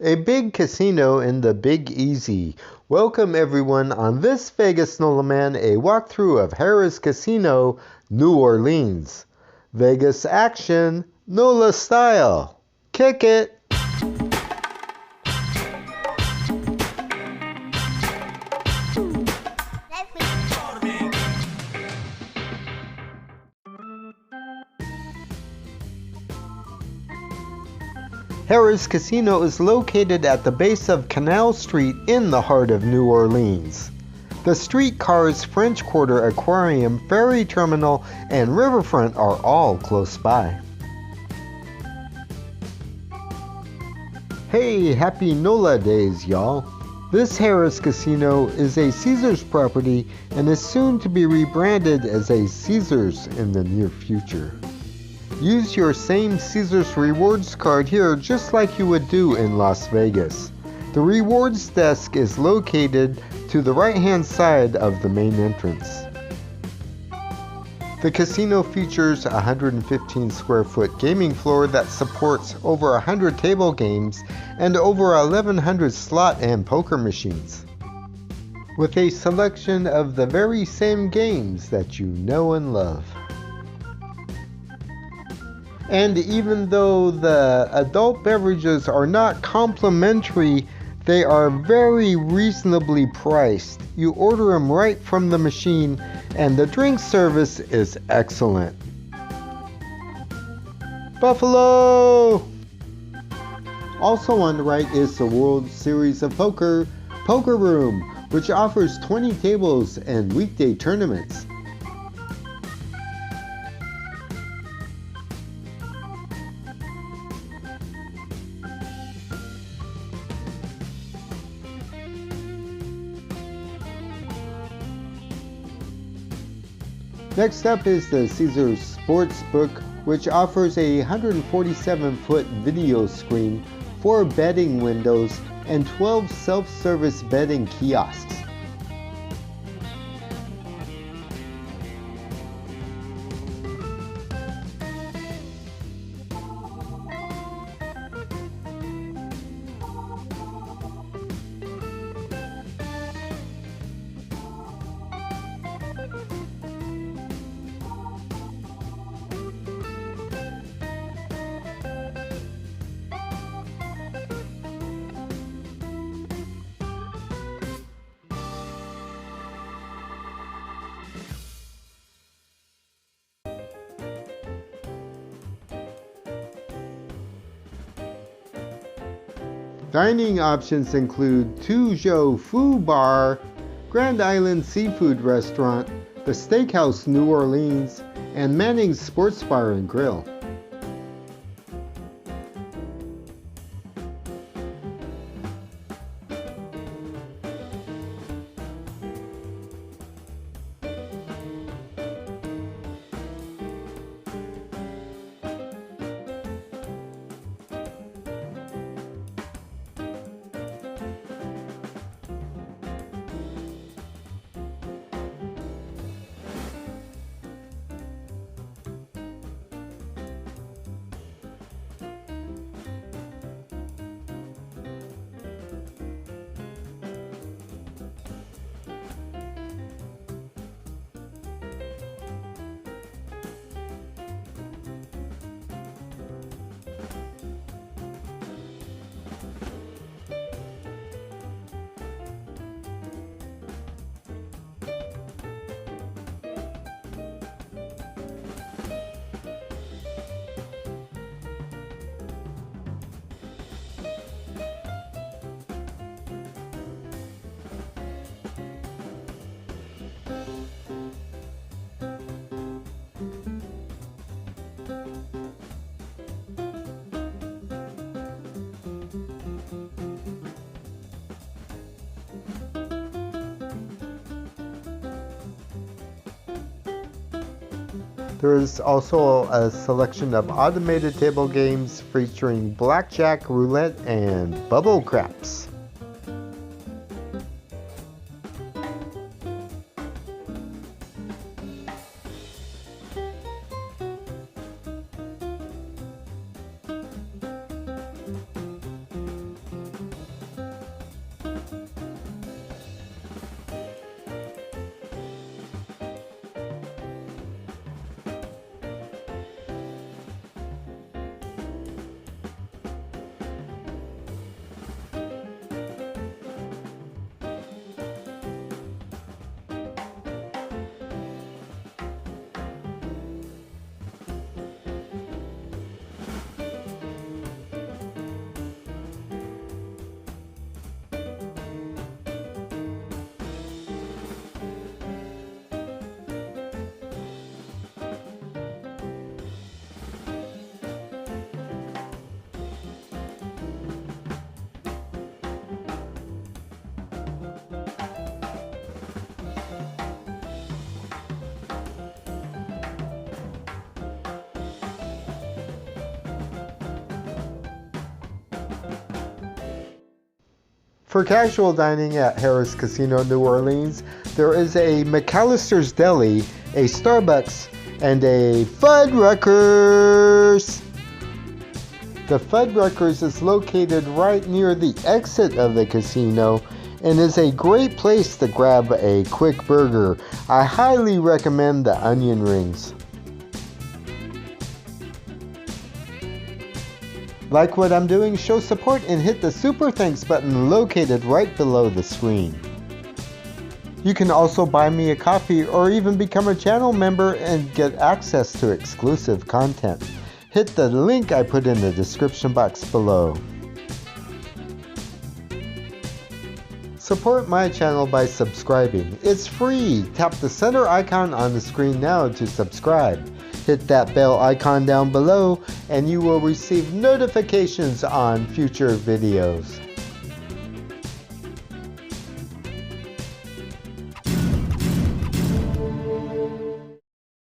A big casino in the Big Easy. Welcome everyone on this Vegas Nola Man, a walkthrough of Harrah's Casino, New Orleans. Vegas action, Nola style. Kick it! Harrah's Casino is located at the base of Canal Street in the heart of New Orleans. The streetcars, French Quarter Aquarium, Ferry Terminal, and Riverfront are all close by. Hey, happy Nola days, y'all. This Harrah's Casino is a Caesars property and is soon to be rebranded as a Caesars in the near future. Use your same Caesars Rewards card here just like you would do in Las Vegas. The rewards desk is located to the right-hand side of the main entrance. The casino features a 115 square foot gaming floor that supports over 100 table games and over 1,100 slot and poker machines, with a selection of the very same games that you know and love. And even though the adult beverages are not complimentary, they are very reasonably priced. You order them right from the machine, and the drink service is excellent. Buffalo! Also on the right is the World Series of Poker Room, which offers 20 tables and weekday tournaments. Next up is the Caesars Sportsbook, which offers a 147-foot video screen, 4 betting windows, and 12 self-service betting kiosks. Dining options include Tujo Foo Bar, Grand Island Seafood Restaurant, the Steakhouse New Orleans, and Manning's Sports Bar and Grill. There is also a selection of automated table games featuring blackjack, roulette, and bubble craps. For casual dining at Harrah's Casino New Orleans, there is a McAllister's Deli, a Starbucks, and a Fuddruckers. The Fuddruckers is located right near the exit of the casino and is a great place to grab a quick burger. I highly recommend the onion rings. Like what I'm doing? Show support and hit the super thanks button located right below the screen. You can also buy me a coffee or even become a channel member and get access to exclusive content. Hit the link I put in the description box below. Support my channel by subscribing. It's free. Tap the center icon on the screen now to subscribe. Hit that bell icon down below and you will receive notifications on future videos.